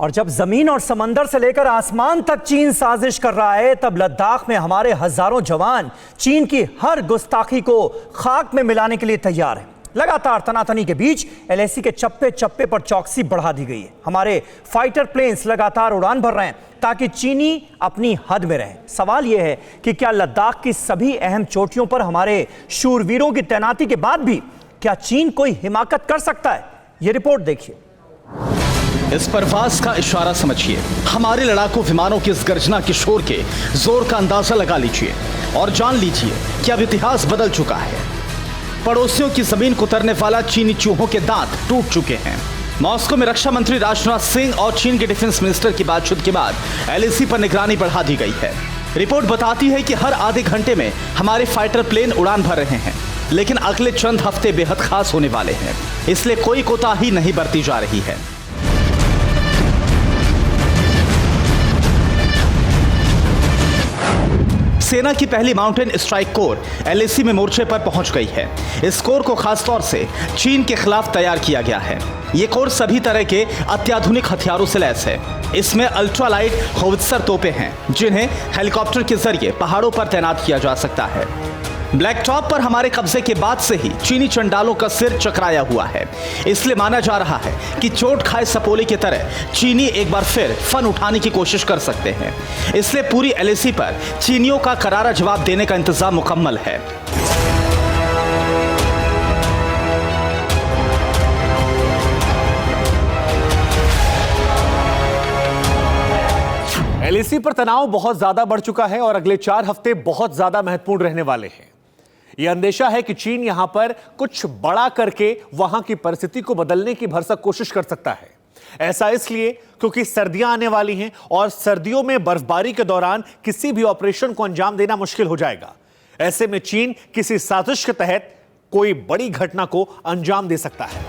और जब जमीन और समंदर से लेकर आसमान तक चीन साजिश कर रहा है, तब लद्दाख में हमारे हजारों जवान चीन की हर गुस्ताखी को खाक में मिलाने के लिए तैयार हैं। लगातार तनातनी के बीच एलएसी के चप्पे चप्पे पर चौकसी बढ़ा दी गई है। हमारे फाइटर प्लेन्स लगातार उड़ान भर रहे हैं ताकि चीनी अपनी हद में रहें। सवाल यह है कि क्या लद्दाख की सभी अहम चोटियों पर हमारे शूरवीरों की तैनाती के बाद भी क्या चीन कोई हिमाकत कर सकता है? यह रिपोर्ट देखिए। इस परवाज़ का इशारा समझिए, हमारे लड़ाकू विमानों की इस गर्जना के शोर के जोर का अंदाजा लगा लीजिए और जान लीजिए कि अब इतिहास बदल चुका है। पड़ोसियों की जमीन को उतरने वाला चीनी चूहों के दांत टूट चुके हैं। मॉस्को में रक्षा मंत्री राजनाथ सिंह और चीन के डिफेंस मिनिस्टर की बातचीत के बाद एलएसी पर निगरानी बढ़ा दी गई है। रिपोर्ट बताती है कि हर आधे घंटे में हमारे फाइटर प्लेन उड़ान भर रहे हैं, लेकिन अगले चंद हफ्ते बेहद खास होने वाले हैं, इसलिए कोई कोताही नहीं बरती जा रही है। सेना की पहली माउंटेन स्ट्राइक कोर एलएसी में मोर्चे पर पहुंच गई है। इस कोर को खासतौर से चीन के खिलाफ तैयार किया गया है। ये कोर सभी तरह के अत्याधुनिक हथियारों से लैस है। इसमें अल्ट्रालाइट होवित्जर तोपें हैं, जिन्हें हेलीकॉप्टर के जरिए पहाड़ों पर तैनात किया जा सकता है। ब्लैक टॉप पर हमारे कब्जे के बाद से ही चीनी चंडालों का सिर चकराया हुआ है, इसलिए माना जा रहा है कि चोट खाए सपोले की तरह चीनी एक बार फिर फन उठाने की कोशिश कर सकते हैं। इसलिए पूरी एलएसी पर चीनियों का करारा जवाब देने का इंतजाम मुकम्मल है। एलएसी पर तनाव बहुत ज्यादा बढ़ चुका है और अगले 4 हफ्ते बहुत ज्यादा महत्वपूर्ण रहने वाले हैं। यह अंदेशा है कि चीन यहां पर कुछ बड़ा करके वहां की परिस्थिति को बदलने की भरसक कोशिश कर सकता है। ऐसा इसलिए क्योंकि सर्दियां आने वाली हैं और सर्दियों में बर्फबारी के दौरान किसी भी ऑपरेशन को अंजाम देना मुश्किल हो जाएगा। ऐसे में चीन किसी साजिश के तहत कोई बड़ी घटना को अंजाम दे सकता है।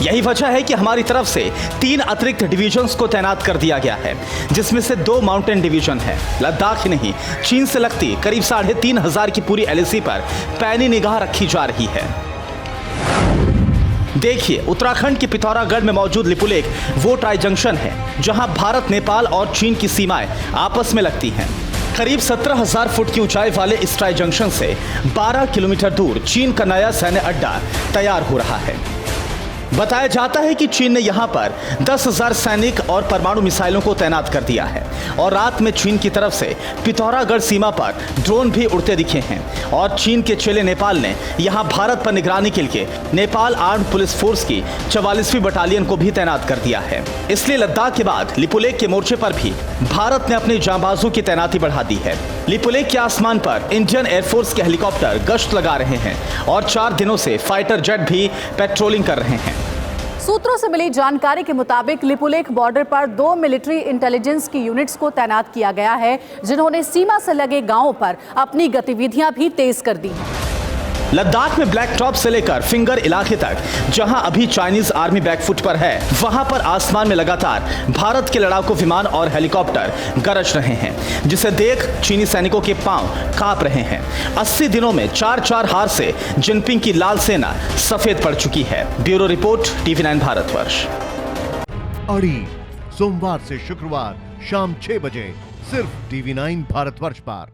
यही वजह है कि हमारी तरफ से 3 अतिरिक्त डिवीजन्स को तैनात कर दिया गया है, जिसमें से 2 माउंटेन डिवीजन है। लद्दाख ही नहीं, चीन से लगती करीब 3500 की पूरी एलएसी पर पैनी निगाह रखी जा रही है। देखिए, उत्तराखंड के पिथौरागढ़ में मौजूद लिपुलेख वो ट्राई जंक्शन है जहां भारत, नेपाल और चीन की सीमाएं आपस में लगती हैं। करीब 17,000 फुट की ऊंचाई वाले इस ट्राई जंक्शन से 12 किलोमीटर दूर चीन का नया सैन्य अड्डा तैयार हो रहा है। बताया जाता है कि चीन ने यहां पर 10,000 सैनिक और परमाणु मिसाइलों को तैनात कर दिया है और रात में चीन की तरफ से पिथौरागढ़ सीमा पर ड्रोन भी उड़ते दिखे हैं। और चीन के चेले नेपाल ने यहां भारत पर निगरानी के लिए नेपाल आर्म्ड पुलिस फोर्स की 44वीं बटालियन को भी तैनात कर दिया है। इसलिए लद्दाख के बाद लिपुलेख के मोर्चे पर भी भारत ने अपने जांबाजों की तैनाती बढ़ा दी है। लिपुलेख के आसमान पर इंडियन एयरफोर्स के हेलीकॉप्टर गश्त लगा रहे हैं और 4 दिनों से फाइटर जेट भी पेट्रोलिंग कर रहे हैं। सूत्रों से मिली जानकारी के मुताबिक लिपुलेख बॉर्डर पर 2 मिलिट्री इंटेलिजेंस की यूनिट्स को तैनात किया गया है, जिन्होंने सीमा से लगे गांवों पर अपनी गतिविधियां भी तेज कर दी हैं। लद्दाख में ब्लैक टॉप से लेकर फिंगर इलाके तक जहां अभी चाइनीज आर्मी बैकफुट पर है, वहां पर आसमान में लगातार भारत के लड़ाकू विमान और हेलीकॉप्टर गरज रहे हैं, जिसे देख चीनी सैनिकों के पांव कांप रहे हैं। 80 दिनों में 4 हार से जिनपिंग की लाल सेना सफेद पड़ चुकी है। Bureau report, TV9 Bharatvarsh. अड़ी सोमवार से शुक्रवार शाम 6 बजे सिर्फ TV9 भारतवर्ष पर।